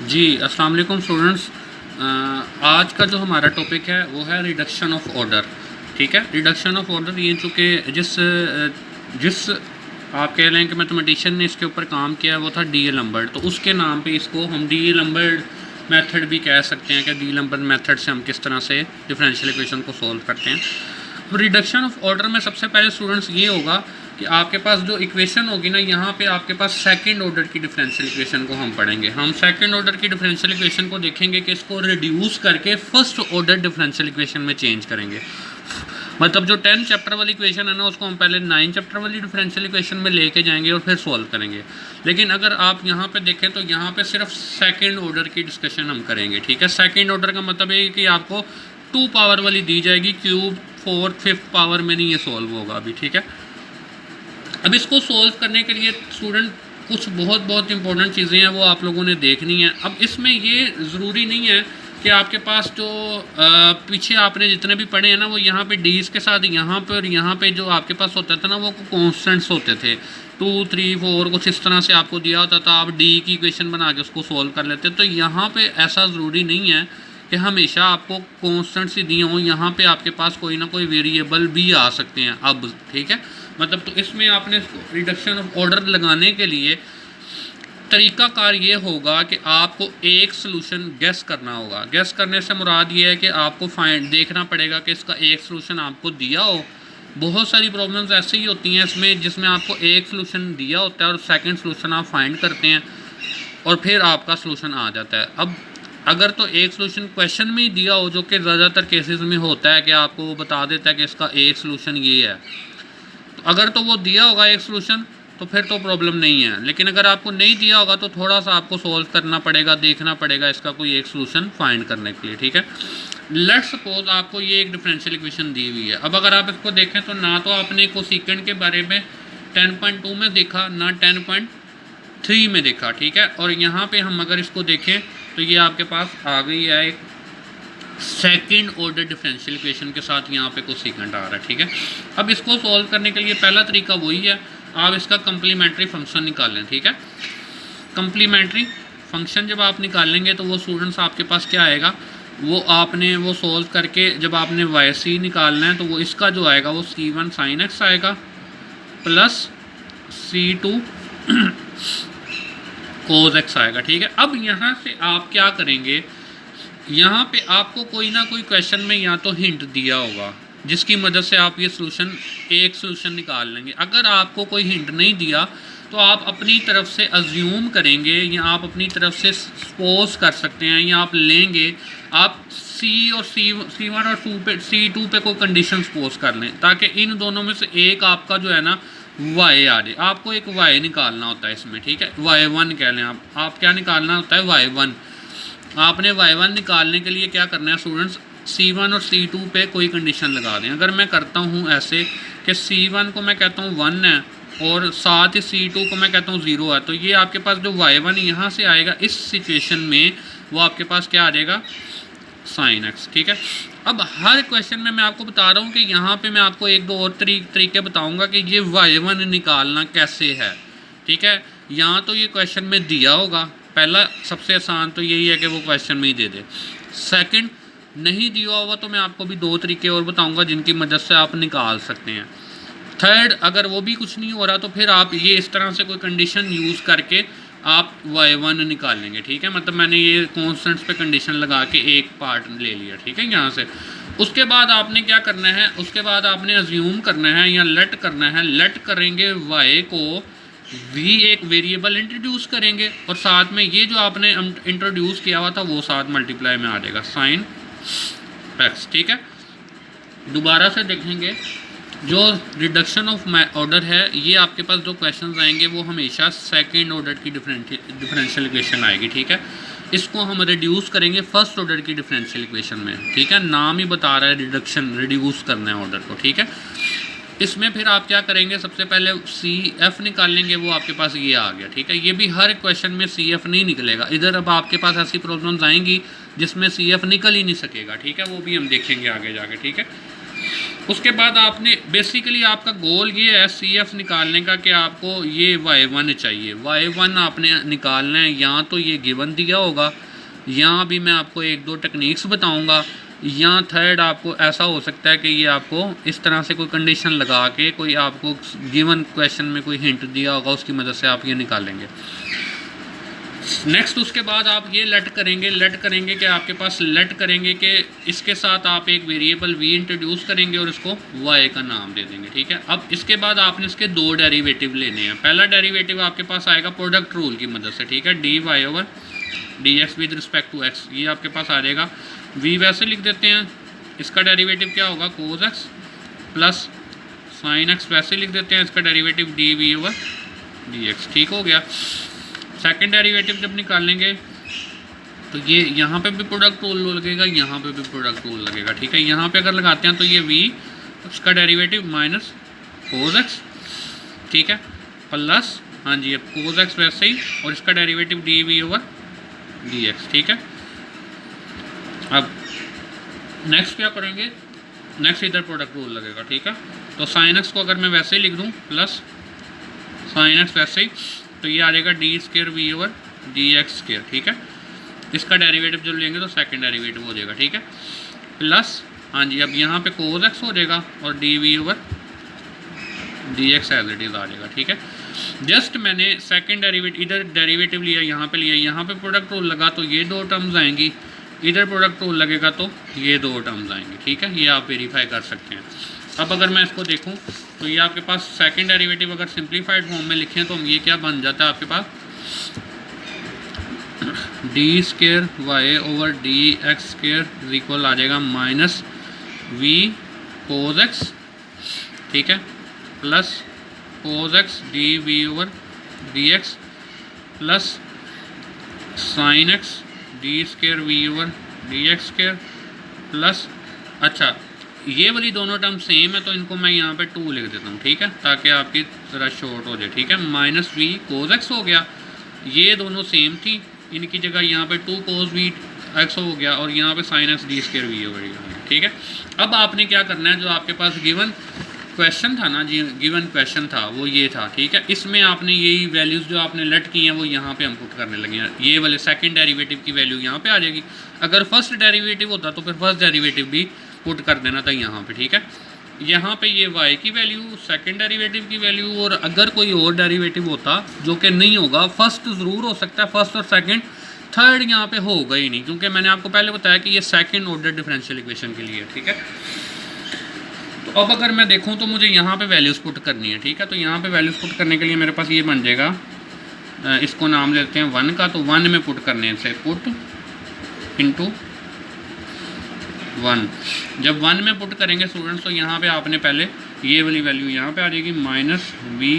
जी, अस्सलाम वालेकुम स्टूडेंट्स। आज का जो हमारा टॉपिक है वो है रिडक्शन ऑफ ऑर्डर। ठीक है, रिडक्शन ऑफ ऑर्डर ये चूँकि जिस आप कह रहे हैं कि मैथमेटिशियन ने इसके ऊपर काम किया है वो था डी लम्बर्ट, तो उसके नाम पे इसको हम डी लम्बर्ट मेथड भी कह सकते हैं कि डी लम्बर्ट मेथड से हम किस तरह से डिफरेंशियल इक्वेशन को सॉल्व करते हैं। अब रिडक्शन ऑफ ऑर्डर में सबसे पहले स्टूडेंट्स ये होगा कि आपके पास जो इक्वेशन होगी ना, यहाँ पे आपके पास सेकंड ऑर्डर की डिफरेंशियल इक्वेशन को हम पढ़ेंगे। हम सेकंड ऑर्डर की डिफरेंशियल इक्वेशन को देखेंगे कि इसको रिड्यूस करके फर्स्ट ऑर्डर डिफरेंशियल इक्वेशन में चेंज करेंगे। मतलब जो 10 चैप्टर वाली इक्वेशन है ना, उसको हम पहले 9 चैप्टर वाली डिफरेंशियल इक्वेशन में लेके जाएंगे और फिर सॉल्व करेंगे। लेकिन अगर आप यहाँ पे देखें तो यहाँ पे सिर्फ सेकंड ऑर्डर की डिस्कशन हम करेंगे। ठीक है, सेकंड ऑर्डर का मतलब है कि आपको 2 पावर वाली दी जाएगी, क्यूब 4 5th पावर में नहीं ये सॉल्व होगा अभी। ठीक है, अब इसको सॉल्व करने के लिए स्टूडेंट कुछ बहुत इंपॉर्टेंट चीज़ें हैं वो आप लोगों ने देखनी है। अब इसमें ये ज़रूरी नहीं है कि आपके पास जो पीछे आपने जितने भी पढ़े हैं ना, वो यहाँ पे डीज के साथ यहाँ पे और यहाँ पे जो आपके पास होता था ना, वो कॉन्स्टेंट्स होते थे। 2 3 4 कुछ इस तरह से आपको दिया होता था, आप डी की इक्वेशन बना के उसको सॉल्व कर लेते। तो यहाँ पे ऐसा ज़रूरी नहीं है कि हमेशा आपको कॉन्स्टेंट्स ही दिए हों, यहाँ पे आपके पास कोई ना कोई वेरिएबल भी आ सकते हैं अब। ठीक है, मतलब तो इसमें आपने रिडक्शन ऑफ ऑर्डर लगाने के लिए तरीकाकार ये होगा कि आपको एक सोल्यूशन गेस करना होगा। गेस करने से मुराद ये है कि आपको फाइंड देखना पड़ेगा कि इसका एक सोल्यूशन आपको दिया हो। बहुत सारी प्रॉब्लम्स ऐसे ही होती हैं इसमें जिसमें आपको एक सोल्यूशन दिया होता है और सेकंड सोल्यूशन आप फाइंड करते हैं और फिर आपका सोल्यूशन आ जाता है। अब अगर तो एक सोल्यूशन क्वेश्चन में ही दिया हो, जो कि ज़्यादातर केसेस में होता है कि आपको वो बता देता है कि इसका एक सोल्यूशन ये है, तो अगर तो वो दिया होगा एक सोल्यूशन तो फिर तो प्रॉब्लम नहीं है। लेकिन अगर आपको नहीं दिया होगा तो थोड़ा सा आपको सॉल्व करना पड़ेगा, देखना पड़ेगा इसका कोई एक सोल्यूशन फाइंड करने के लिए। ठीक है, लेट्स सपोज आपको ये एक डिफरेंशियल इक्वेशन दी हुई है। अब अगर आप इसको देखें तो ना तो आपने कोसेकेंड के बारे में 10.2 में देखा, ना 10.3 में देखा। ठीक है, और यहाँ पे हम अगर इसको देखें तो ये आपके पास आ गई है एक सेकंड ऑर्डर डिफरेंशियल इक्वेशन के साथ, यहाँ पे कोसेकेंड आ रहा है। ठीक है, अब इसको सॉल्व करने के लिए पहला तरीका वही है, आप इसका कम्प्लीमेंट्री फंक्शन निकाल लें। ठीक है, कम्प्लीमेंट्री फंक्शन जब आप निकालेंगे तो वो स्टूडेंट्स आपके पास क्या आएगा, वो आपने वो सॉल्व करके जब आपने वाई सी निकालना है तो वो इसका जो आएगा वो C1 sin x आएगा प्लस C2 cos x आएगा। ठीक है, अब यहाँ से आप क्या करेंगे, यहाँ पे आपको कोई ना कोई क्वेश्चन में या तो हिंट दिया होगा जिसकी मदद से आप ये सोल्यूशन एक सोल्यूशन निकाल लेंगे। अगर आपको कोई हिंट नहीं दिया तो आप अपनी तरफ से अज्यूम करेंगे या आप अपनी तरफ से सपोज कर सकते हैं या आप लेंगे, आप C1 और C2 पे कोई कंडीशन सपोज कर लें ताकि इन दोनों में से एक आपका जो है ना y आ जाए। आपको एक y निकालना होता है इसमें। ठीक है, y1 कह लें आप क्या निकालना होता है, y1। आपने y1 निकालने के लिए क्या करना है स्टूडेंट्स, C1 और C2 पे कोई कंडीशन लगा दें। अगर मैं करता हूँ ऐसे कि C1 को मैं कहता हूँ 1 है और साथ ही C2 को मैं कहता हूँ 0 है, तो ये आपके पास जो y1 यहाँ से आएगा इस सिचुएशन में वो आपके पास क्या आ जाएगा, sin x। ठीक है, अब हर क्वेश्चन में मैं आपको बता रहा हूँ कि यहाँ पे मैं आपको एक दो और तरीके बताऊँगा कि ये y1 निकालना कैसे है। ठीक है, यहाँ तो ये क्वेश्चन में दिया होगा, पहला सबसे आसान तो यही है कि वो क्वेश्चन में ही दे दे। सेकंड, नहीं दिया होगा तो मैं आपको भी 2 तरीके और बताऊंगा जिनकी मदद से आप निकाल सकते हैं। थर्ड, अगर वो भी कुछ नहीं हो रहा तो फिर आप ये इस तरह से कोई कंडीशन यूज़ करके आप y1 निकाल लेंगे। ठीक है, मतलब मैंने ये कॉन्स्टेंट्स पे कंडीशन लगा के एक पार्ट ले लिया। ठीक है, यहाँ से उसके बाद आपने क्या करना है, उसके बाद आपने अज्यूम करना है या लेट करना है। लेट करेंगे y को भी एक वेरिएबल इंट्रोड्यूस करेंगे और साथ में ये जो आपने इंट्रोड्यूस किया हुआ था वो साथ मल्टीप्लाई में आ जाएगा sin x। ठीक है, दोबारा से देखेंगे जो रिडक्शन ऑफ ऑर्डर है, ये आपके पास जो क्वेश्चंस आएंगे वो हमेशा सेकंड ऑर्डर की डिफरेंशियल इक्वेशन आएगी। ठीक है, इसको हम रिड्यूस करेंगे फर्स्ट ऑर्डर की डिफरेंशियल इक्वेशन में। ठीक है, नाम ही बता रहा है रिडक्शन, रिड्यूस करना है ऑर्डर को। ठीक है, इसमें फिर आप क्या करेंगे, सबसे पहले CF निकालेंगे, वो आपके पास ये आ गया। ठीक है, ये भी हर क्वेश्चन में CF नहीं निकलेगा, इधर अब आपके पास ऐसी प्रॉब्लम्स आएंगी जिसमें CF निकल ही नहीं सकेगा। ठीक है, वो भी हम देखेंगे आगे जाके। ठीक है, उसके बाद आपने बेसिकली आपका गोल ये है CF निकालने का कि आपको ये y1 चाहिए। y1 आपने निकालना है, या तो ये गिवन दिया होगा, यहाँ भी मैं आपको एक दो टेक्निक्स बताऊंगा, या थर्ड आपको ऐसा हो सकता है कि ये आपको इस तरह से कोई कंडीशन लगा के कोई आपको गिवन क्वेश्चन में कोई हिंट दिया होगा, उसकी मदद से आप ये निकालेंगे। नेक्स्ट उसके बाद आप ये लेट करेंगे कि आपके पास लेट करेंगे कि इसके साथ आप एक वेरिएबल v इंट्रोड्यूस करेंगे और इसको y का नाम दे देंगे, ठीक है। अब इसके बाद आपने इसके दो डेरिवेटिव लेने हैं। पहला डेरिवेटिव आपके पास आएगा प्रोडक्ट रूल की मदद से, ठीक है, dy over dx with respect to x, ये आपके पास आ जाएगा। v वैसे लिख देते हैं, इसका डेरिवेटिव क्या होगा cos x plus sin x, वैसे लिख देते हैं, इसका डेरिवेटिव dv ओवर dx, ठीक हो गया। सेकंड डेरिवेटिव जब निकालेंगे तो ये यहाँ पे भी प्रोडक्ट रूल लगेगा, यहाँ पे भी प्रोडक्ट रूल लगेगा, ठीक है। यहाँ पे अगर लगाते हैं तो ये v, उसका डेरिवेटिव माइनस cos x, ठीक है, प्लस हाँ जी अब cos x वैसे ही, और इसका डेरिवेटिव dv ओवर dx, ठीक है। अब नेक्स्ट क्या करेंगे, नेक्स्ट इधर प्रोडक्ट रूल लगेगा, ठीक है। तो sin x को अगर मैं वैसे ही लिख दूँ प्लस sin x वैसे ही, तो ये आ जाएगा d square we over D x square, ठीक है। इसका डेरिवेटिव जो लेंगे तो सेकंड डेरिवेटिव हो जाएगा, ठीक है, प्लस हाँ जी अब यहाँ पे cos x हो जाएगा और D we over D X as it is आ जाएगा, ठीक है। जस्ट मैंने सेकंड डेरिवेटिव इधर डेरिवेटिव लिया, यहाँ पे लिया, यहाँ पे प्रोडक्ट रूल लगा तो ये दो टर्म्स आएंगी, इधर प्रोडक्ट रूल लगेगा तो ये दो टर्म्स आएंगी, ठीक है। ये आप वेरीफाई कर सकते हैं। अब अगर मैं इसको देखूं तो ये आपके पास सेकंड डेरिवेटिव अगर सिंप्लीफाइड फॉर्म में लिखें तो ये क्या बन जाता है आपके पास, D square Y over D x square is equal आ जाएगा माइनस वी कोज एक्स, ठीक है, plus cos x D we over D x plus sine x D square we over D x square plus, अच्छा ये वाली दोनों term same है तो इनको मैं यहाँ पे 2 लिख देता हूँ, ठीक है, ताकि आपकी ज़रा शॉर्ट हो जाए, ठीक है। माइनस वी कोज एक्स हो गया, ये दोनों सेम थी, इनकी जगह यहाँ पे 2 कोज वी एक्स हो गया और यहाँ पे sine x D square v हो गया, ठीक है। अब आपने क्या करना है, जो आपके पास गिवन क्वेश्चन था ना जी, गिवन क्वेश्चन था वो ये था, ठीक है। इसमें आपने यही वैल्यूज़ जो आपने लेट की हैं वो यहाँ पे हम पुट करने लगे हैं। ये वाले सेकंड डेरिवेटिव की वैल्यू यहाँ पे आ जाएगी। अगर फर्स्ट डेरिवेटिव होता तो फिर फर्स्ट डेरिवेटिव भी पुट कर देना था यहाँ पे, ठीक है। यहाँ पे ये y की वैल्यू, सेकंड डेरिवेटिव की वैल्यू, और अगर कोई और डेरिवेटिव होता जो कि नहीं होगा, फर्स्ट ज़रूर हो सकता है, फर्स्ट और सेकंड, थर्ड यहाँ पे होगा ही नहीं, क्योंकि मैंने आपको पहले बताया कि ये सेकंड ऑर्डर डिफरेंशियल इक्वेशन के लिए, ठीक है। तो अब अगर मैं देखूँ तो मुझे यहाँ पे वैल्यूज़ पुट करनी है, ठीक है। तो यहाँ पे वैल्यूज़ पुट करने के लिए मेरे पास ये बन जाएगा, इसको नाम देते हैं 1 का, तो 1 में पुट करने से पुट इंटू 1, जब 1 में पुट करेंगे स्टूडेंट्स तो यहाँ पे आपने पहले ये वाली वैल्यू यहाँ पे आ जाएगी minus we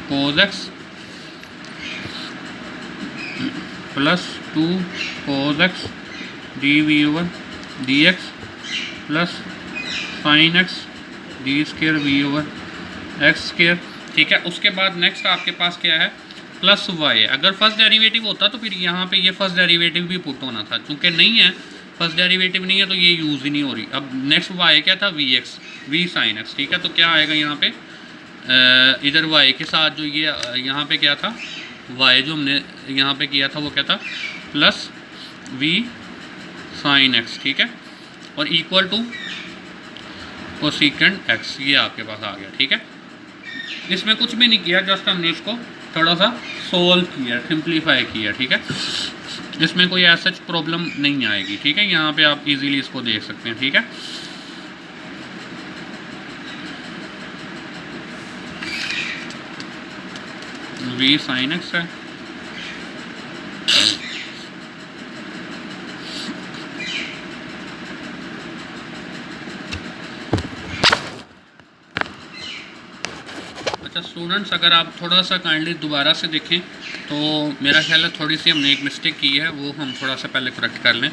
cos x plus 2 cos x D we over D x plus sine x D square we over x square, ठीक है। उसके बाद नेक्स्ट आपके पास क्या है, प्लस वाई। अगर फर्स्ट डेरिवेटिव होता तो फिर यहाँ पे ये फर्स्ट डेरिवेटिव भी पुट होना था, चूँकि नहीं है, फर्स्ट डेरिवेटिव नहीं है तो ये यूज़ ही नहीं हो रही। अब नेक्स्ट वाई क्या था, v x v sine x, ठीक है। तो क्या आएगा यहाँ पे, इधर वाई के साथ जो ये यहाँ पे क्या था, वाई जो हमने यहाँ पे किया था वो क्या था, प्लस वी साइन एक्स, ठीक है, और इक्वल टू कोसेकेंट एक्स, ये आपके पास आ गया, ठीक है। इसमें कुछ भी नहीं किया, जस्ट हमने इसको थोड़ा सा सोल्व किया, सिंप्लीफाई किया, ठीक है। इसमें कोई ऐसा प्रॉब्लम नहीं आएगी, ठीक है। यहाँ पे आप इजीली इसको देख सकते हैं, ठीक है। वी साइन एक्स है, अच्छा स्टूडेंट्स, अगर आप थोड़ा सा काइंडली दोबारा से देखें तो मेरा ख्याल है थोड़ी सी हमने एक मिस्टेक की है, वो हम थोड़ा सा पहले करेक्ट कर लें।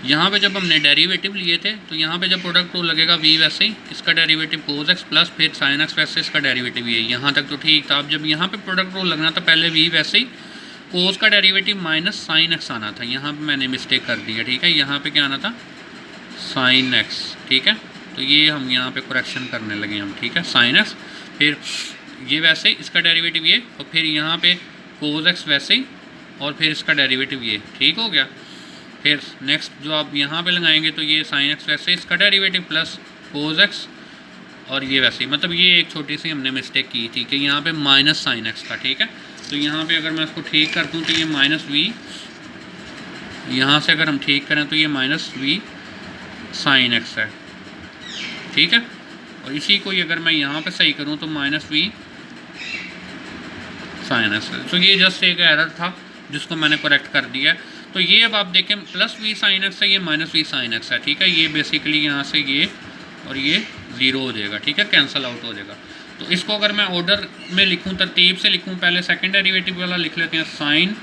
यहाँ पे जब हमने डेरिवेटिव लिए थे तो यहाँ पे जब प्रोडक्ट रूल लगेगा वी वैसे ही, इसका डेरिवेटिव कोज एक्स प्लस फिर साइन एक्स वैसे इसका डेरिवेटिव ये, यहाँ तक तो ठीक था। अब जब यहाँ पे प्रोडक्ट रूल लगना था पहले वी वैसे ही, कोज का डेरिवेटिव माइनस साइन एक्स आना था, यहाँ पर मैंने मिस्टेक कर दी है, ठीक है। यहाँ पर क्या आना था, साइन एक्स, ठीक है, तो ये हम यहाँ पे करेक्शन करने लगे हम, ठीक है। साइन एक्स, फिर ये वैसे ही इसका डेरिवेटिव ये, और फिर यहाँ पे कोस एक्स वैसे ही, और फिर इसका डेरिवेटिव ये, ठीक हो गया। फिर नेक्स्ट जो आप यहाँ पे लगाएंगे तो ये साइन एक्स वैसे इसका डेरिवेटिव प्लस कोस एक्स, और ये वैसे ही, मतलब ये एक छोटी सी हमने मिस्टेक की थी कि यहाँ पे माइनस साइन एक्स था, ठीक है। तो यहाँ पे अगर मैं इसको ठीक कर दूँ तो ये माइनस वी, यहाँ से अगर हम ठीक करें तो ये माइनस वी साइन एक्स है, ठीक है। और इसी को अगर मैं यहाँ पे सही करूँ तो माइनस वी साइन एक्स है। तो ये जस्ट एक एरर था जिसको मैंने करेक्ट कर दिया। तो ये अब आप देखें प्लस वी साइन एक्स है, ये माइनस वी साइन एक्स है, ठीक है। ये बेसिकली यहाँ से ये और ये ज़ीरो हो जाएगा, ठीक है, कैंसिल आउट हो जाएगा। तो इसको अगर मैं ऑर्डर में लिखूँ, तरतीब से लिखूँ, पहले सेकंड डेरिवेटिव वाला लिख लेते हैं, sine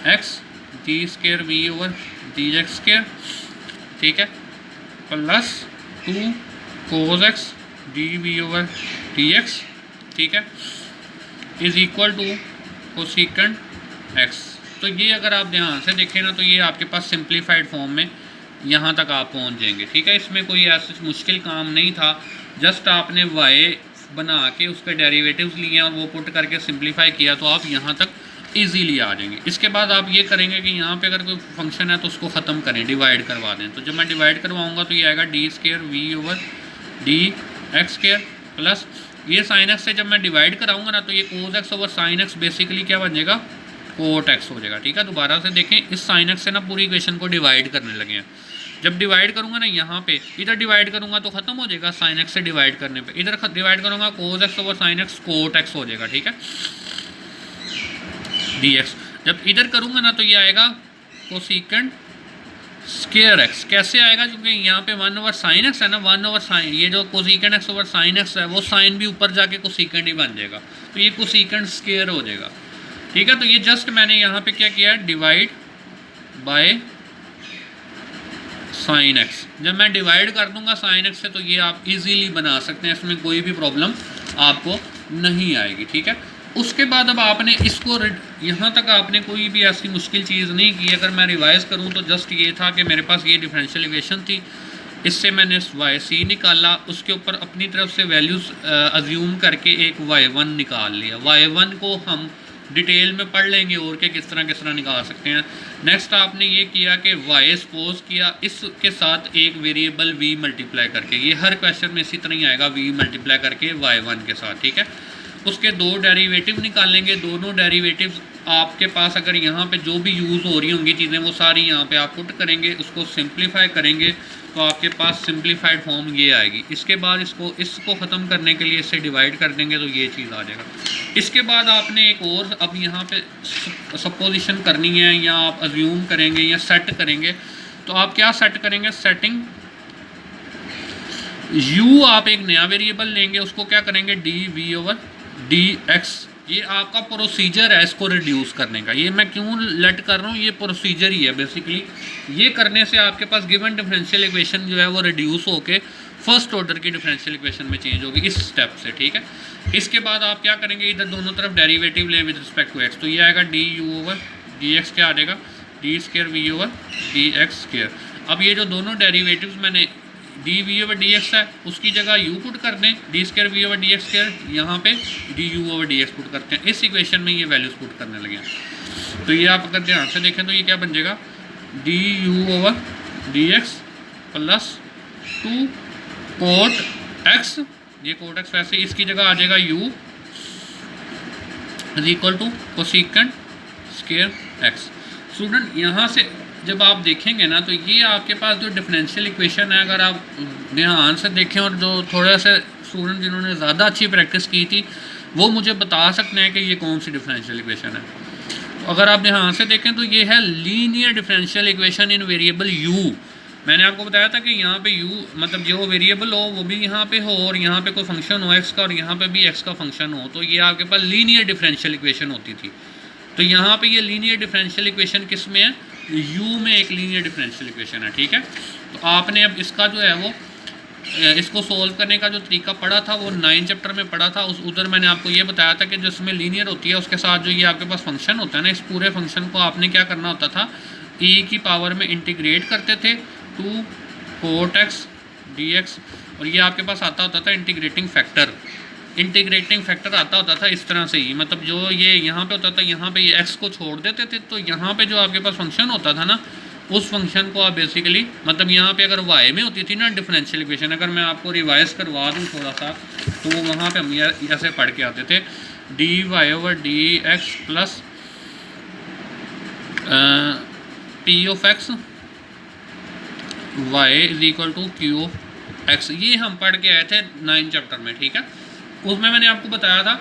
x d square v over D x square, ठीक है, plus 2 cos x D we over D x, ठीक है, is equal to cosecant x. तो ये अगर आप ध्यान से देखें ना तो ये आपके पास सिंप्लीफाइड फॉर्म में यहाँ तक आप पहुँच जाएंगे, ठीक है। इसमें कोई ऐसा मुश्किल काम नहीं था, जस्ट आपने वाई बना के उसके डेरिवेटिव्स लिए और वो पुट करके सिंप्लीफाई किया तो आप यहाँ तक इजीली आ जाएंगे। इसके बाद आप ये करेंगे कि यहाँ पे अगर कोई फंक्शन है तो उसको ख़त्म करें, डिवाइड करवा दें। तो जब मैं डिवाइड करवाऊँगा तो ये आएगा d square v over D x square plus ये साइन एक्स से जब मैं डिवाइड कराऊँगा ना तो ये cos x over sine x basically क्या बन जाएगा, कोट एक्स हो जाएगा, ठीक है। दोबारा से देखें, इस साइन एक्स से ना पूरी इक्वेशन को डिवाइड करने लगे हैं। जब डिवाइड करूँगा ना यहाँ पे, इधर डिवाइड करूँगा तो ख़त्म हो जाएगा साइन एक्स से डिवाइड करने पे, इधर डिवाइड करूँगा cos x over sine x cot x हो जाएगा, ठीक है, डी एक्स। जब इधर करूँगा ना तो ये आएगा कोसेकेंट स्क्वायर एक्स। कैसे आएगा, क्योंकि यहाँ पे 1 ओवर साइन एक्स है ना, 1 ओवर साइन, ये जो cosecant x over sine x है वो साइन भी ऊपर जाके कोसेकेंट ही बन जाएगा, तो ये कोसेकेंट स्क्वायर हो जाएगा, ठीक है। तो ये जस्ट मैंने यहाँ पे क्या किया, डिवाइड बाय साइन एक्स। जब मैं डिवाइड कर दूंगा साइन एक्स से तो ये आप इजीली बना सकते हैं, इसमें कोई भी प्रॉब्लम आपको नहीं आएगी, ठीक है। उसके बाद अब आपने इसको यहाँ तक आपने कोई भी ऐसी मुश्किल चीज़ नहीं की। अगर मैं रिवाइज़ करूँ तो जस्ट ये था कि मेरे पास ये डिफरेंशियल इक्वेशन थी, इससे मैंने वाई सी निकाला, उसके ऊपर अपनी तरफ से वैल्यूज़ अज्यूम करके एक y1 निकाल लिया। y1 को हम डिटेल में पढ़ लेंगे और के किस तरह निकाल सकते हैं। नेक्स्ट आपने ये किया कि y सपोज किया, इसके साथ एक वेरिएबल v मल्टीप्लाई करके, ये हर क्वेश्चन में इसी तरह ही आएगा, v मल्टीप्लाई करके y1 के साथ, ठीक है। उसके दो डेरिवेटिव निकालेंगे, दोनों डेरिवेटिव्स आपके पास अगर यहाँ पे जो भी यूज़ हो रही होंगी चीज़ें वो सारी यहाँ पे आप पुट करेंगे, उसको सिंप्लीफाई करेंगे तो आपके पास सिंप्लीफाइड फॉर्म ये आएगी। इसके बाद इसको ख़त्म करने के लिए इससे डिवाइड कर देंगे तो ये चीज़ आ जाएगा। इसके बाद आपने एक और अब यहाँ पे सपोजिशन करनी है, या आप अज्यूम करेंगे या सेट करेंगे। तो आप क्या सेट करेंगे, सेटिंग u, आप एक नया वेरिएबल लेंगे, उसको क्या करेंगे, d we over D x. ये आपका प्रोसीजर है इसको रिड्यूस करने का। ये मैं क्यों लेट कर रहा हूँ, ये प्रोसीजर ही है बेसिकली। ये करने से आपके पास गिवन डिफरेंशियल इक्वेशन जो है वो रिड्यूस होके फर्स्ट ऑर्डर की डिफरेंशियल इक्वेशन में चेंज होगी इस स्टेप से, ठीक है। इसके बाद आप क्या करेंगे, इधर दोनों तरफ डेरिवेटिव लें विद रिस्पेक्ट टू एक्स। तो ये आएगा d u over D x, क्या आ जाएगा, d square v over D x square. अब ये जो दोनों डेरिवेटिव्स मैंने d we over D x है उसकी जगह यू पुट कर दें, d square v over D x square, यहाँ पे d u over D x put करते हैं। इस इक्वेशन में ये वैल्यूज पुट करने लगे हैं। तो ये आप अगर ध्यान से देखें तो ये क्या बन जाएगा, d u over D x plus 2 cot x, ये कोट एक्स वैसे इसकी जगह आ जाएगा u is equal to cosecant square x. Student यहाँ से जब आप देखेंगे ना तो ये आपके पास जो डिफरेंशियल इक्वेशन है, अगर आप ध्यान से देखें, और जो थोड़ा सा स्टूडेंट जिन्होंने ज़्यादा अच्छी प्रैक्टिस की थी वो मुझे बता सकते हैं कि ये कौन सी डिफरेंशियल इक्वेशन है। तो अगर आप ध्यान से देखें तो ये है linear differential equation in variable u। मैंने आपको बताया था कि यहाँ पे u मतलब जो वेरिएबल हो वो भी यहाँ पे हो और यहाँ पे कोई फंक्शन हो x का और यहाँ पे भी x का फंक्शन हो, तो ये आपके पास लीनियर डिफरेंशियल इक्वेशन होती थी। तो यहाँ पे ये लीनियर डिफरेंशियल इक्वेशन किस में है, u में एक लीनियर डिफरेंशियल इक्वेशन है, ठीक है। तो आपने अब इसका जो है वो इसको सोल्व करने का जो तरीका पढ़ा था वो 9 चैप्टर में पढ़ा था। उधर मैंने आपको ये बताया था कि जो इसमें लीनियर होती है उसके साथ जो ये आपके पास फंक्शन होता है ना, इस पूरे फंक्शन को आपने क्या करना होता था, e की पावर में इंटीग्रेट करते थे 2 कोट एक्स dx, और ये आपके पास आता होता था इंटीग्रेटिंग फैक्टर। इंटीग्रेटिंग फैक्टर आता होता था इस तरह से ही, मतलब जो ये यहाँ पे होता था, यहाँ पे ये x को छोड़ देते थे, तो यहाँ पे जो आपके पास फंक्शन होता था ना, उस फंक्शन को आप बेसिकली, मतलब यहाँ पे अगर y में होती थी ना डिफरेंशियल इक्वेशन, अगर मैं आपको रिवाइज करवा दूँ थोड़ा सा, तो वो वहाँ पे हम ऐसे पढ़ के आते थे, dy/dx plus p(x) y is equal to q(x), ये हम पढ़ के आए थे 9 चैप्टर में, ठीक है। उसमें मैंने आपको बताया था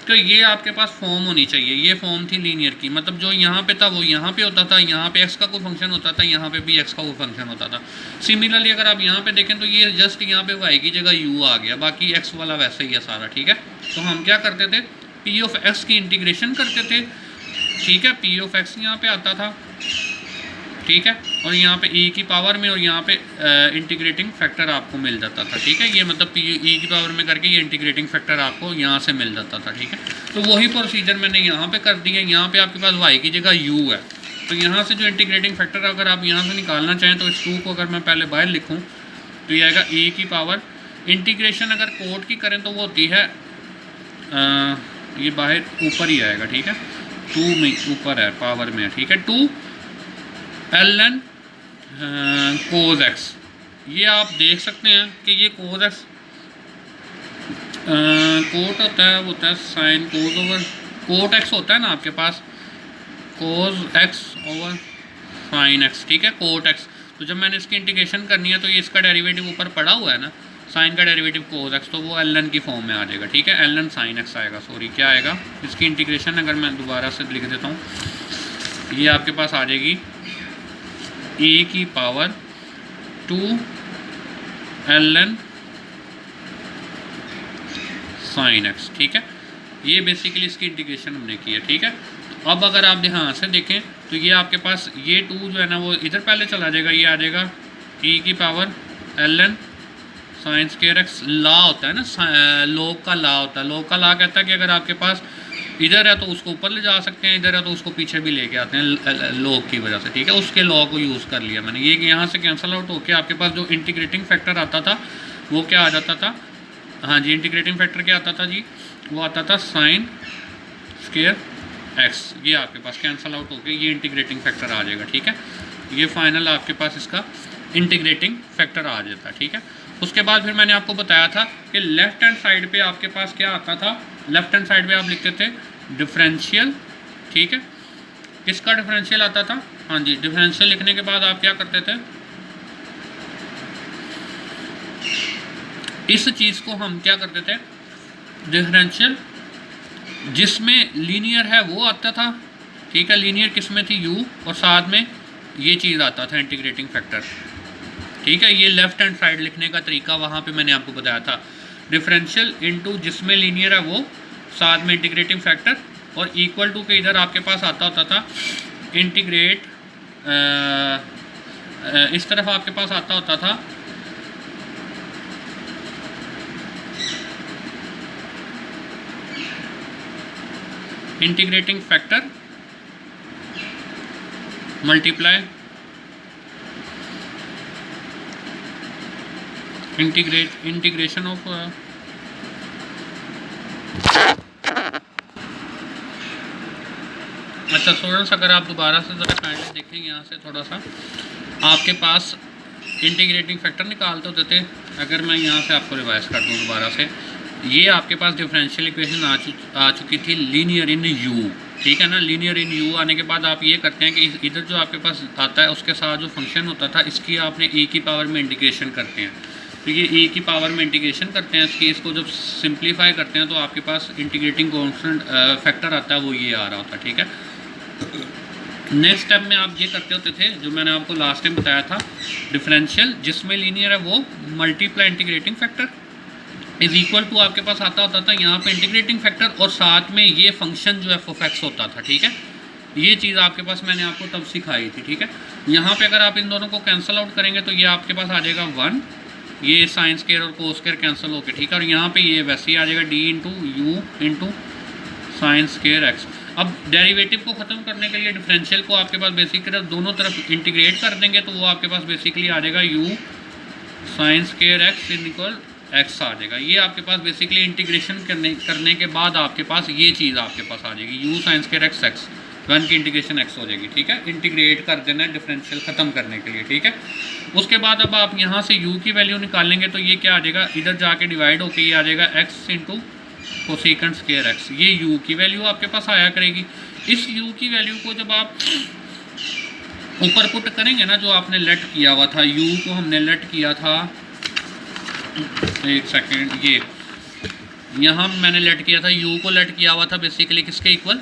कि ये आपके पास फॉर्म होनी चाहिए, ये फॉर्म थी लीनियर की, मतलब जो यहाँ पे था वो यहाँ पे होता था, यहाँ पे x का कोई फंक्शन होता था, यहाँ पे भी x का कोई फंक्शन होता था। सिमिलरली अगर आप यहाँ पे देखें तो ये जस्ट यहाँ पे y की जगह u आ गया, बाकी x वाला वैसे ही है सारा, ठीक है। तो हम क्या करते थे, p(x) की इंटीग्रेशन करते थे, ठीक है। p(x) यहाँ पे आता था, ठीक है, और यहाँ पे e की पावर में, और यहाँ पे इंटीग्रेटिंग फैक्टर आपको मिल जाता था, ठीक है। ये मतलब e की पावर में करके ये इंटीग्रेटिंग फैक्टर आपको यहाँ से मिल जाता था, ठीक है। तो वही प्रोसीजर मैंने यहाँ पे कर दिया। यहाँ पे आपके पास y की जगह u है, तो यहाँ से जो इंटीग्रेटिंग फैक्टर अगर आप यहाँ से निकालना चाहें तो इस 2 को अगर मैं पहले बाहर लिखूँ तो ये आएगा e की पावर, इंटीग्रेशन अगर कोड की करें तो वो होती है ये बाहर ऊपर ही आएगा, ठीक है, 2 में ऊपर है, पावर में है, ठीक है, 2 ln cos x। ये आप देख सकते हैं कि ये cos x कोट होता है, वो होता है sine cos over cot x होता है ना आपके पास, cos x over sine x, ठीक है, कोट x। तो जब मैंने इसकी इंटीग्रेशन करनी है तो ये इसका डेरिवेटिव ऊपर पड़ा हुआ है ना, साइन का डेरिवेटिव cos x, तो वो ln की फॉर्म में आ जाएगा, ठीक है, ln sin x आएगा, सॉरी क्या आएगा, इसकी इंटीग्रेशन अगर मैं दोबारा से लिख देता हूँ, ये आपके पास आ जाएगी e की पावर 2 ln sin x, ठीक है। ये बेसिकली इसकी इंटीग्रेशन हमने की है, ठीक है। अब अगर आप ध्यान से देखें तो ये आपके पास ये 2 जो है ना वो इधर पहले चला जाएगा, ये आ जाएगा e की power ln sin square x। ला होता है ना, लॉग का ला होता है, लॉग का ला कहता है कि अगर आपके पास इधर है तो उसको ऊपर ले जा सकते हैं, इधर है तो उसको पीछे भी लेके आते हैं लॉग की वजह से, ठीक है। उसके लॉ को यूज़ कर लिया मैंने, ये यहाँ से कैंसिल आउट होकर आपके पास जो इंटीग्रेटिंग फैक्टर आता था वो क्या आ जाता था, हाँ जी, इंटीग्रेटिंग फैक्टर क्या आता था जी, वो आता था साइन स्क्वायर x। ये आपके पास कैंसिल आउट होकर ये इंटीग्रेटिंग फैक्टर आ जाएगा, ठीक है। ये फाइनल आपके पास इसका इंटीग्रेटिंग फैक्टर आ जाता है, ठीक है। उसके बाद फिर मैंने आपको बताया था कि लेफ्ट हैंड साइड पे आपके पास क्या आता था, लेफ्ट हैंड साइड पे आप लिखते थे डिफरेंशियल, ठीक है। किसका डिफरेंशियल आता था, हाँ जी, डिफरेंशियल लिखने के बाद आप क्या करते थे, इस चीज़ को हम क्या करते थे, डिफरेंशियल जिसमें लीनियर है वो आता था, ठीक है। लीनियर किस में थी, u, और साथ में ये चीज़ आता था इंटीग्रेटिंग फैक्टर, ठीक है। ये लेफ्ट हैंड साइड लिखने का तरीका वहाँ पे मैंने आपको बताया था, डिफरेंशियल इनटू जिसमें लीनियर है वो, साथ में इंटीग्रेटिंग फैक्टर, और इक्वल टू के इधर आपके पास आता होता था इंटीग्रेट, इस तरफ आपके पास आता होता था integrating factor multiply integration of अच्छा स्टूडेंट्स, अगर आप दोबारा से ज़रा काइंडली देखेंगे यहाँ से थोड़ा सा, आपके पास इंटीग्रेटिंग फैक्टर निकालते होते थे। अगर मैं यहाँ से आपको रिवाइज कर दूँ दोबारा से, ये आपके पास डिफरेंशियल इक्वेशन आ चुकी थी लीनियर इन u, ठीक है ना। लीनियर इन u आने के बाद आप ये करते हैं कि इधर जो आपके पास आता है उसके साथ जो फंक्शन होता था इसकी आपने e की पावर में इंटीग्रेशन करते हैं, तो ये e की पावर में इंटीग्रेशन करते हैं इसकी, इसको जब सिंप्लीफाई करते हैं तो आपके पास इंटीग्रेटिंग कॉन्स्टेंट फैक्टर आता है, वो ये आ रहा होता है, ठीक है। नेक्स्ट स्टेप में आप ये करते होते थे जो मैंने आपको लास्ट टाइम बताया था, डिफरेंशियल जिसमें लीनियर है वो multiply integrating factor is equal to आपके पास आता होता था यहाँ पे इंटीग्रेटिंग फैक्टर, और साथ में ये फंक्शन जो f of x होता था, ठीक है। ये चीज़ आपके पास मैंने आपको तब सिखाई थी, ठीक है। यहाँ पे अगर आप इन दोनों को कैंसिल आउट करेंगे तो ये आपके पास आ जाएगा 1, ये साइन स्क्वायर और कोस स्क्वायर कैंसिल होके, ठीक है। और यहाँ पे ये वैसे ही आ जाएगा d into you into sine square x. अब डेरिवेटिव को ख़त्म करने के लिए डिफरेंशियल को आपके पास बेसिकली दोनों तरफ इंटीग्रेट कर देंगे तो वो आपके पास बेसिकली आ जाएगा u sine square X equal X आ जाएगा। ये आपके पास बेसिकली इंटीग्रेशन करने के बाद आपके पास ये चीज़ आपके पास आ जाएगी, you sign square x x, one की इंटीग्रेशन एक्स हो जाएगी। ठीक है, इंटीग्रेट कर देना है डिफरेंशियल ख़त्म करने के लिए। ठीक है, उसके बाद अब आप यहाँ से u की वैल्यू निकालेंगे तो ये क्या आ जाएगा, इधर जाके डिवाइड होके ये आ जाएगा x into cosecant square x. ये u की वैल्यू आपके पास आया करेगी। इस u की वैल्यू को जब आप ऊपर पुट करेंगे ना, जो आपने लेट किया हुआ था, u को हमने लेट किया था, एक सेकेंड, ये यहाँ मैंने लेट किया था, u को लेट किया हुआ था बेसिकली किसके इक्वल,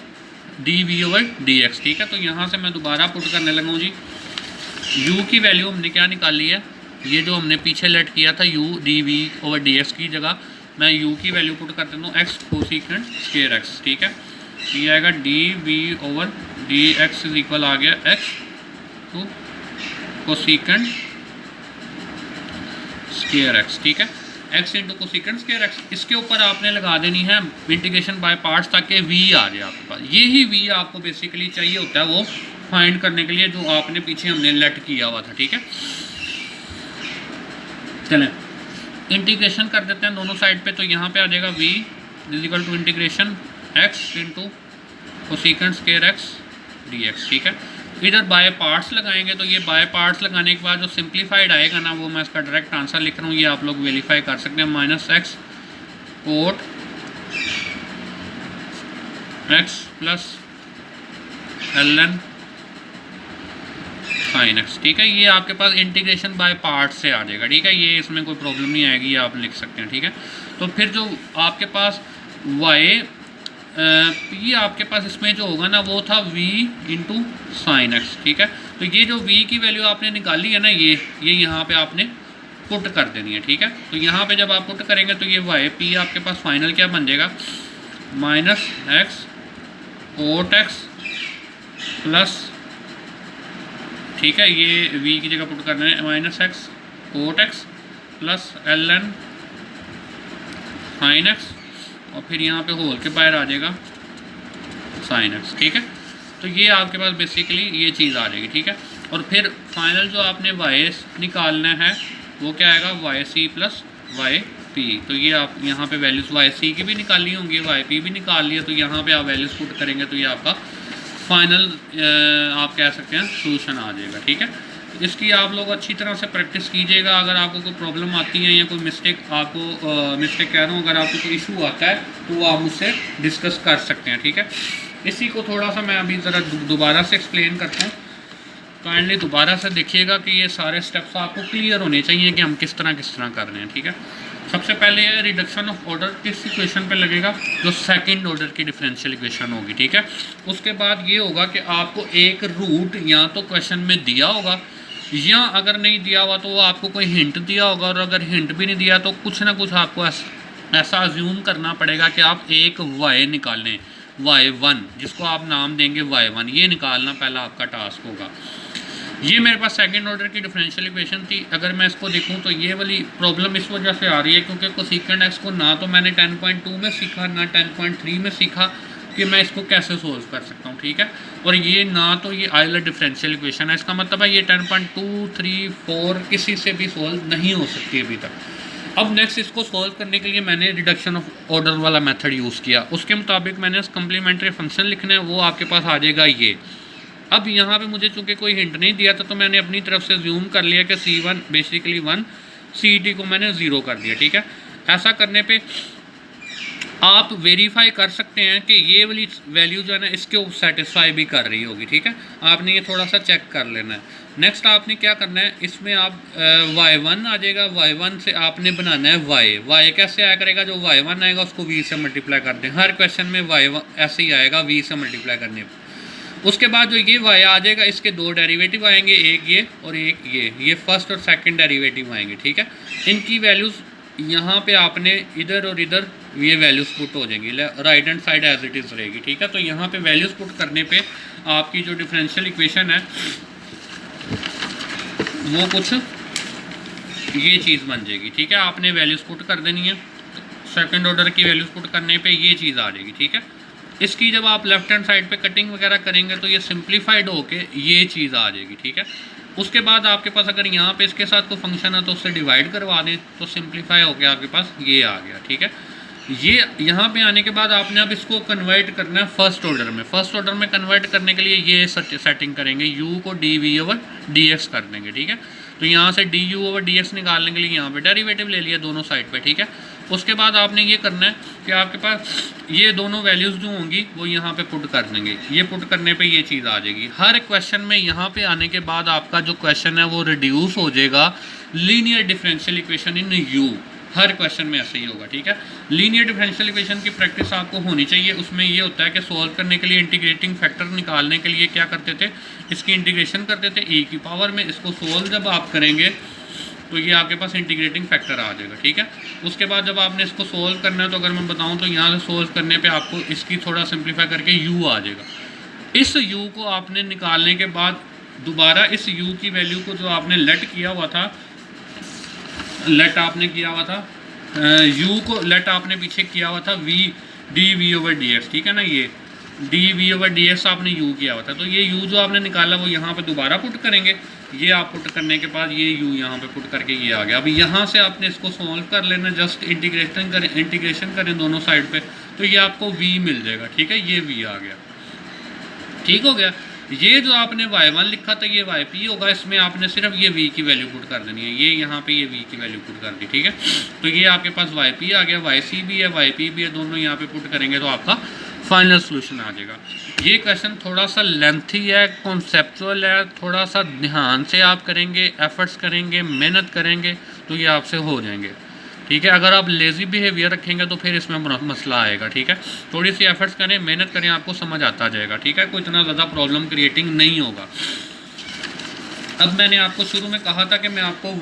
dv/dx। ठीक है, तो यहाँ से मैं दोबारा पुट करने लगा हूँ जी। u की वैल्यू हमने क्या निकाली है, ये जो हमने पीछे लेट किया था u dv/dx की जगह मैं u की वैल्यू पुट कर देता हूँ x कोसेकेंट स्क्वायर एक्स। ठीक है, ये आएगा dv/dx इज इक्वल आ गया x to cosecant square x. ठीक है, x into cosecant square x, इसके ऊपर आपने लगा देनी है इंटीग्रेशन बाय पार्ट्स ताकि v आ जाए आपके पास। ये ही v आपको बेसिकली चाहिए होता है वो फाइंड करने के लिए, जो आपने पीछे हमने लेट किया हुआ था। ठीक है, चलें इंटीग्रेशन कर देते हैं दोनों साइड पे। तो यहाँ पे आ जाएगा v is equal to integration x into cosecant square x dx। ठीक है, इधर बाय पार्ट्स लगाएंगे तो ये बाय पार्ट्स लगाने के बाद जो सिंप्लीफाइड आएगा ना, वो मैं इसका डायरेक्ट आंसर लिख रहा हूँ, ये आप लोग वेरीफाई कर सकते हैं, -x cot x plus ln sin x। ठीक है, ये आपके पास इंटीग्रेशन बाय पार्ट से आ जाएगा। ठीक है, ये इसमें कोई प्रॉब्लम नहीं आएगी, ये आप लिख सकते हैं। ठीक है, तो फिर जो आपके पास y ये आपके पास इसमें जो होगा ना, वो था v इंटू साइन एक्स। ठीक है, तो ये जो v की वैल्यू आपने निकाली है ना, ये यहाँ पे आपने पुट कर देनी है। ठीक है, तो यहाँ पे जब आप पुट करेंगे तो ये y p आपके पास फाइनल क्या बन जाएगा, -x कोट x प्लस, ठीक है, ये v की जगह पुट करना है, -x cot x plus ln sin x, और फिर यहाँ पे होल के बाहर आ जाएगा sin x। ठीक है, तो ये आपके पास बेसिकली ये चीज़ आ जाएगी। ठीक है, और फिर फाइनल जो आपने y निकालना है वो क्या आएगा, yc प्लस yp। तो ये आप यहाँ पे वैल्यूज़ yc की भी निकाली होंगी, yp भी निकाल लिया, तो यहाँ पे आप वैल्यूज़ पुट करेंगे तो ये आपका फाइनल आप कह सकते हैं सोल्यूशन आ जाएगा। ठीक है, इसकी आप लोग अच्छी तरह से प्रैक्टिस कीजिएगा। अगर आपको कोई प्रॉब्लम आती है या कोई मिस्टेक आपको मिस्टेक कह रहा हूँ, अगर आपको कोई इशू आता है तो आप मुझसे डिस्कस कर सकते हैं। ठीक है, इसी को थोड़ा सा मैं अभी ज़रा दोबारा से एक्सप्लेन करता हूँ, काइंडली दोबारा से देखिएगा कि ये सारे स्टेप्स आपको क्लियर होने चाहिए कि हम किस तरह कर रहे हैं। ठीक है, सबसे पहले रिडक्शन ऑफ ऑर्डर किस इक्वेशन पे लगेगा, जो सेकंड ऑर्डर की डिफरेंशियल इक्वेशन होगी। ठीक है, उसके बाद ये होगा कि आपको एक रूट या तो क्वेश्चन में दिया होगा, या अगर नहीं दिया हुआ तो वो आपको कोई हिंट दिया होगा, और अगर हिंट भी नहीं दिया तो कुछ ना कुछ आपको ऐसा अज्यूम करना पड़ेगा कि आप एक y निकालें, y1 जिसको आप नाम देंगे y1, ये निकालना पहला आपका टास्क होगा। ये मेरे पास सेकंड ऑर्डर की डिफरेंशियल इक्वेशन थी। अगर मैं इसको देखूं तो ये वाली प्रॉब्लम इस वजह से आ रही है क्योंकि कोसेकेंट एक्स को ना तो मैंने 10.2 में सीखा ना 10.3 में सीखा कि मैं इसको कैसे सोल्व कर सकता हूँ। ठीक है, और ये ना तो ये आइलर डिफरेंशियल इक्वेशन है, इसका मतलब है ये 10.2, 3, 4 किसी से भी सोल्व नहीं हो सकती अभी तक। अब नेक्स्ट इसको सोल्व करने के लिए मैंने रिडक्शन ऑफ ऑर्डर वाला मेथड यूज़ किया। उसके मुताबिक मैंने कम्प्लीमेंट्री फंक्शन लिखना है, वो आपके पास आ जाएगा ये। अब यहाँ पे मुझे चूँकि कोई हिंट नहीं दिया था तो मैंने अपनी तरफ से जूम कर लिया कि C1 बेसिकली 1, CT को मैंने 0 कर दिया। ठीक है, ऐसा करने पे आप वेरीफाई कर सकते हैं कि ये वाली वैल्यू जो है ना इसके सेटिस्फाई भी कर रही होगी। ठीक है, आपने ये थोड़ा सा चेक कर लेना है। नेक्स्ट आपने क्या करना है, इसमें आप y1 आ जाएगा, y1 से आपने बनाना है y कैसे आया करेगा, जो y1 आएगा उसको v से मल्टीप्लाई कर दें। हर क्वेश्चन में y1 ऐसे ही आएगा v से मल्टीप्लाई करने पर। उसके बाद जो ये y आ जाएगा इसके दो डेरिवेटिव आएंगे, एक ये और एक ये फर्स्ट और सेकंड डेरिवेटिव आएंगे। ठीक है, इनकी वैल्यूज़ यहाँ पे आपने इधर और इधर ये वैल्यूज़ पुट हो जाएंगी, right hand side as it is रहेगी। ठीक है, तो यहाँ पे वैल्यूज़ पुट करने पे आपकी जो डिफरेंशियल इक्वेशन है वो कुछ ये चीज़ बन जाएगी। ठीक है, आपने वैल्यूज़ पुट कर देनी है, सेकंड ऑर्डर की वैल्यूज़ पुट करने पे ये चीज़ आ जाएगी। ठीक है, इसकी जब आप लेफ्ट हैंड साइड पे कटिंग वगैरह करेंगे तो ये सिंप्लीफाइड होके ये चीज़ आ जाएगी। ठीक है, उसके बाद आपके पास अगर यहाँ पे इसके साथ कोई फंक्शन है तो उससे डिवाइड करवा दें तो सिंप्लीफाई हो गया, आपके पास ये आ गया। ठीक है, ये यहाँ पे आने के बाद आपने अब इसको कन्वर्ट करना है फर्स्ट ऑर्डर में। फर्स्ट ऑर्डर में कन्वर्ट करने के लिए ये सेटिंग करेंगे, u को dv/dx कर देंगे। ठीक है, तो यहाँ से du/dx निकालने के लिए यहाँ पे डेरिवेटिव ले लिया दोनों साइड पे। ठीक है, उसके बाद आपने ये करना है कि आपके पास ये दोनों वैल्यूज़ जो होंगी वो यहाँ पे पुट कर देंगे। ये पुट करने पे ये चीज़ आ जाएगी। हर क्वेश्चन में यहाँ पे आने के बाद आपका जो क्वेश्चन है वो रिड्यूस हो जाएगा linear differential equation in u। Her question में ऐसे ही होगा। ठीक है, लीनियर डिफरेंशियल इक्वेशन की प्रैक्टिस आपको होनी चाहिए। उसमें ये होता है कि सॉल्व करने के लिए इंटीग्रेटिंग फैक्टर निकालने के लिए क्या करते थे, इसकी इंटीग्रेशन करते थे e की पावर में। इसको सॉल्व जब आप करेंगे तो ये आपके पास इंटीग्रेटिंग फैक्टर आ जाएगा। ठीक है, उसके बाद जब आपने इसको सोल्व करना है तो अगर मैं बताऊं तो यहाँ से सोल्व करने पे आपको इसकी थोड़ा सिंप्लीफाई करके u आ जाएगा। इस u को आपने निकालने के बाद दोबारा इस u की वैल्यू को जो आपने लेट किया हुआ था, लेट आपने किया हुआ था u को लेट आपने पीछे किया हुआ था dv/dx। ठीक है ना, ये dv/dx आपने u किया हुआ था, तो ये u जो आपने निकाला वो यहाँ पे दोबारा पुट करेंगे। ये आप पुट करने के बाद ये u यहाँ पे पुट करके ये आ गया। अभी यहाँ से आपने इसको सॉल्व कर लेना, जस्ट इंटीग्रेशन करें दोनों साइड पे तो ये आपको v मिल जाएगा। ठीक है, ये v आ गया। ठीक हो गया। ये जो आपने y1 लिखा था ये yp होगा, इसमें आपने सिर्फ ये v की वैल्यू पुट कर देनी है। ये यहाँ पे ये v की वैल्यू पुट कर दी। ठीक है, तो ये आपके पास yp आ गया, yc भी है, yp भी है, दोनों यहाँ पे पुट करेंगे तो आपका फाइनल सोल्यूशन आ जाएगा। ये क्वेश्चन थोड़ा सा लेंथी है, कॉन्सेप्चुअल है, थोड़ा सा ध्यान से आप करेंगे, एफर्ट्स करेंगे, मेहनत करेंगे तो ये आपसे हो जाएंगे। ठीक है, अगर आप लेज़ी बिहेवियर रखेंगे तो फिर इसमें मसला आएगा। ठीक है, थोड़ी सी एफर्ट्स करें, मेहनत करें, आपको समझ आता जाएगा। ठीक है, कोई इतना ज़्यादा प्रॉब्लम क्रिएटिंग नहीं होगा। अब मैंने आपको शुरू में कहा था कि मैं आपको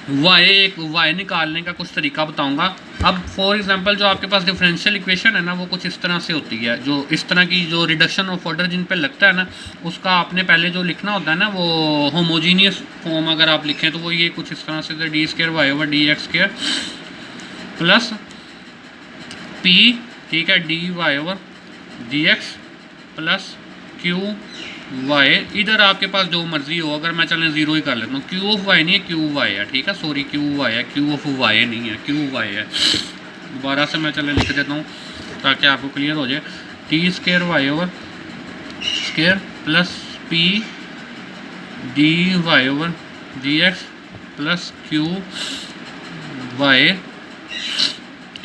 y निकालने का कुछ तरीका बताऊंगा। अब फॉर एग्जांपल जो आपके पास डिफरेंशियल इक्वेशन है ना वो कुछ इस तरह से होती है, जो इस तरह की जो रिडक्शन ऑफ ऑर्डर जिन पे लगता है ना उसका आपने पहले जो लिखना होता है ना वो होमोजीनियस फॉर्म अगर आप लिखें तो वो ये कुछ इस तरह से d²y/dx² प्लस p, ठीक है, dy/dx प्लस q y। इधर आपके पास जो मर्जी हो, अगर मैं चलें ज़ीरो ही कर लेता हूँ, q ऑफ y नहीं है q y है। ठीक है, सॉरी q y है, q ऑफ y नहीं है, q y है। दोबारा से मैं चले लिख देता हूँ ताकि आपको क्लियर हो जाए। t² plus p dy/dx plus q y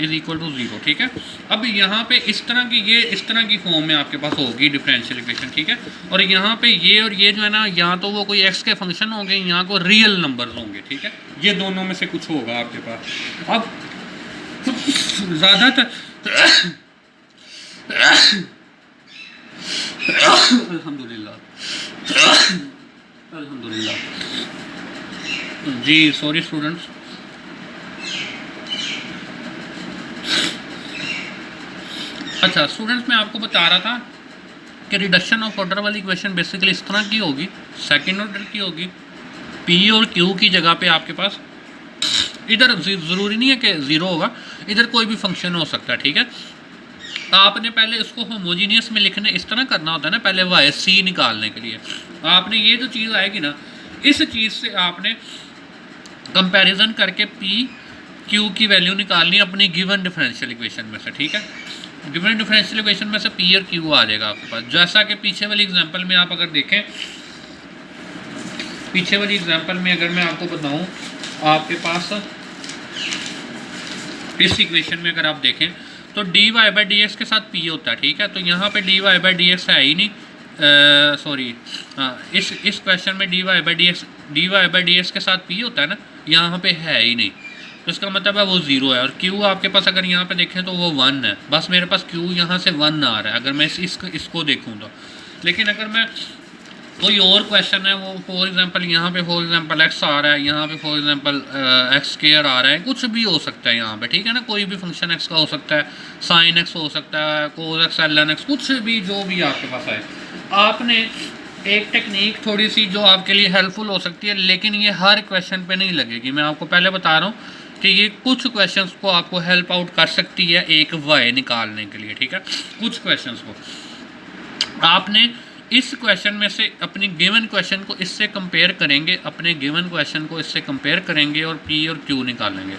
is equal to 0। ठीक है, अब यहाँ पे इस तरह की फॉर्म में आपके पास होगी डिफरेंशियल इक्वेशन। ठीक है, और यहाँ पे ये और ये जो है ना, यहाँ तो वो कोई x के फंक्शन होंगे, यहाँ को रियल नंबर्स होंगे। ठीक है, ये दोनों में से कुछ होगा आपके पास। अब ज़्यादातर अल्हम्दुलिल्लाह जी, सॉरी स्टूडेंट्स। अच्छा स्टूडेंट्स, मैं आपको बता रहा था कि रिडक्शन ऑफ ऑर्डर वाली इक्वेशन बेसिकली इस तरह की होगी, सेकंड ऑर्डर की होगी। p और q की जगह पे आपके पास इधर ज़रूरी नहीं है कि ज़ीरो होगा, इधर कोई भी फंक्शन हो सकता है। ठीक है, आपने पहले इसको होमोजीनियस में लिखने इस तरह करना होता है ना, पहले yc निकालने के लिए आपने ये जो चीज़ आएगी ना, इस चीज़ से आपने कंपैरिजन करके p q की वैल्यू निकालनी अपनी गिवन डिफरेंशियल इक्वेशन में से। ठीक है, गिवन डिफरेंशियल इक्वेशन में से p और q आ जाएगा आपके पास। जैसा कि पीछे वाली एग्जांपल में आप अगर देखें, पीछे वाली एग्जांपल में अगर मैं आपको बताऊं, आपके पास इस इक्वेशन में अगर आप देखें तो dy/dx के साथ p होता है। ठीक है, तो यहाँ पे dy/dx है ही नहीं, सॉरी इस क्वेश्चन में dy/dx के साथ p होता है ना, यहाँ पे है ही नहीं, तो इसका मतलब है वो 0 है। और q आपके पास अगर यहाँ पे देखें तो वो 1 है, बस मेरे पास q यहाँ से 1 आ रहा है अगर मैं इसको देखूँ तो। लेकिन अगर मैं कोई और क्वेश्चन है, वो फॉर एग्जांपल यहाँ पे फॉर एग्जांपल x आ रहा है, यहाँ पे फॉर एग्जांपल x² आ रहा है, कुछ भी हो सकता है यहाँ पे। ठीक है ना, कोई भी फंक्शन x का हो सकता है, sin x हो सकता है, cos x, ln x, कुछ भी जो भी आपके पास आए। आपने एक टेक्निक थोड़ी सी जो आपके लिए हेल्पफुल हो सकती है, लेकिन ये हर क्वेश्चन पे नहीं लगेगी। मैं आपको पहले बता रहा हूँ कि ये कुछ क्वेश्चंस को आपको हेल्प आउट कर सकती है एक y निकालने के लिए। ठीक है, कुछ क्वेश्चंस को आपने इस क्वेश्चन में से अपनी गिवन क्वेश्चन को इससे कंपेयर करेंगे, अपने गिवन क्वेश्चन को इससे कंपेयर करेंगे और पी और क्यू निकालेंगे,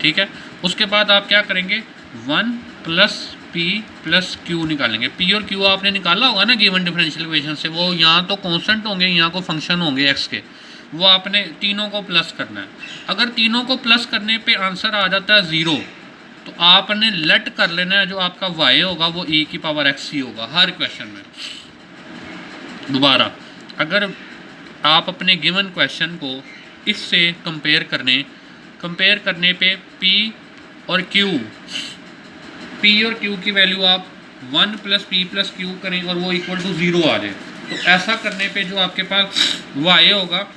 ठीक है। उसके बाद आप क्या करेंगे, 1 प्लस पी प्लस क्यू निकालेंगे। पी और क्यू आपने निकाला होगा ना गिवन डिफरेंशियल इक्वेशन से, वो यहाँ तो कांस्टेंट होंगे, यहाँ को फंक्शन होंगे एक्स के, वो आपने तीनों को प्लस करना है। अगर तीनों को प्लस करने पे आंसर आ जाता है 0, तो आपने लेट कर लेना है, जो आपका y होगा वो e की पावर x ही होगा हर क्वेश्चन में। दोबारा, अगर आप अपने गिवन क्वेश्चन को इससे कंपेयर करने पे p और q की वैल्यू आप 1 प्लस पी प्लस क्यू करें और वो इक्वल टू 0 आ जाए, तो ऐसा करने पे जो आपके पास y होगा,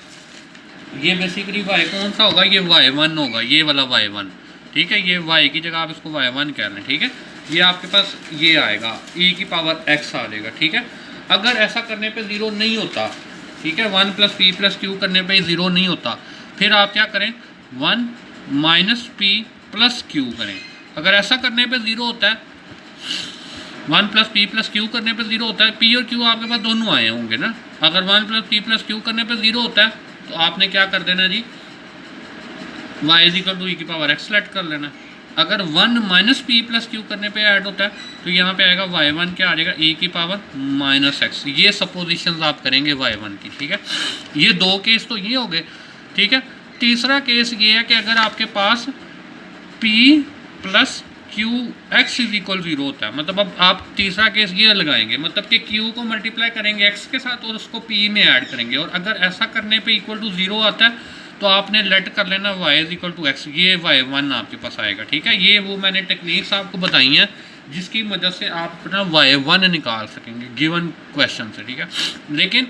ये बेसिकली y कौन सा होगा, ये y1 होगा, ये वाला y1, ठीक है। ये y की जगह आप इसको y1 कह लें, ठीक है। ये आपके पास ये आएगा e की पावर x आ जाएगा, ठीक है। अगर ऐसा करने पे 0 नहीं होता, ठीक है, 1 प्लस पी प्लस क्यू करने पे 0 नहीं होता, फिर आप क्या करें, 1 माइनस पी प्लस क्यू करें। अगर ऐसा करने पे 0 होता है, 1 प्लस पी प्लस क्यू करने पे 0 होता है, पी और क्यू आपके पास दोनों आए होंगे ना। अगर 1 प्लस पी प्लस क्यू करने पे 0 होता है, तो आपने क्या कर देना जी, y इज इक्वल टू ई की पावर x सेलेक्ट कर लेना। अगर 1 माइनस पी प्लस क्यू करने पे ऐड होता है, तो यहाँ पे आएगा y1 क्या आ जाएगा, e की पावर माइनस x। ये सपोजिशंस आप करेंगे y1 की, ठीक है। ये दो केस तो ये हो गए, ठीक है। तीसरा केस ये है कि अगर आपके पास p plus Q x is equal 0 होता है, मतलब अब आप तीसरा केस ये लगाएंगे, मतलब कि q को मल्टीप्लाई करेंगे x के साथ और उसको p में ऐड करेंगे, और अगर ऐसा करने पे इक्वल टू 0 आता है, तो आपने लेट कर लेना y is equal to x, ये y1 आपके पास आएगा, ठीक है। ये वो मैंने टेक्निक्स आपको बताई हैं जिसकी मदद से आप अपना y1 निकाल सकेंगे गिवन क्वेश्चन से, ठीक है। लेकिन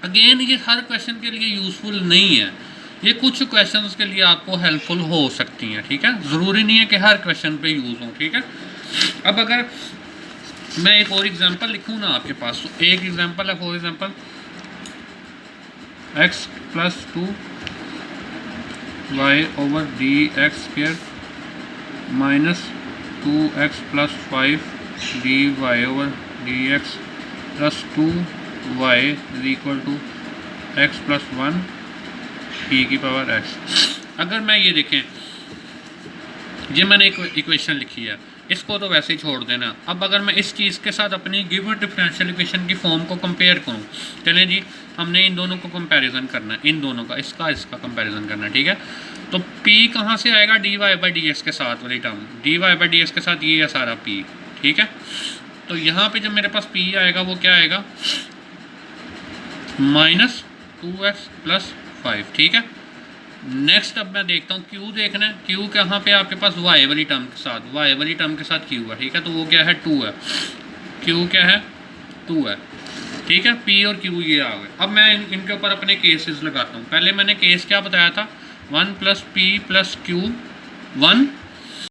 अगेन ये हर क्वेश्चन के लिए यूज़फुल नहीं है, ये कुछ क्वेश्चंस के लिए आपको हेल्पफुल हो सकती हैं, ठीक है। ज़रूरी नहीं है कि हर क्वेश्चन पे यूज़ हो, ठीक है। अब अगर मैं एक और एग्जांपल लिखूँ ना आपके पास, तो एक एग्जांपल है, for example x plus 2 y over D x square minus 2x plus 5 d y over D x plus 2y is equal to x plus 1 e की पावर x। अगर मैं ये देखें, ये मैंने एक इक्वेशन लिखी है, इसको तो वैसे ही छोड़ देना। अब अगर मैं इस चीज़ के साथ अपनी गिवन डिफरेंशियल इक्वेशन की फॉर्म को कंपेयर करूँ, चलें जी, हमने इन दोनों को कंपैरिजन करना है, इन दोनों का, इसका कंपैरिजन करना है, ठीक है। तो p कहाँ से आएगा, d y by d x के साथ वाली term, d y by d x के साथ ये है सारा p, ठीक है। तो यहाँ पे जब मेरे पास p आएगा वो क्या आएगा, माइनस 2x प्लस 5, ठीक है। नेक्स्ट अब मैं देखता हूँ q देखना है, q कहाँ पे आपके पास y वाली टर्म के साथ, y वाली टर्म के साथ q है, ठीक है। तो वो क्या है, 2 है, q क्या है, 2 है, ठीक है। p और q ये आ गए। अब मैं इनके ऊपर अपने केसेस लगाता हूँ। पहले मैंने केस क्या बताया था, 1 प्लस पी प्लस क्यू 1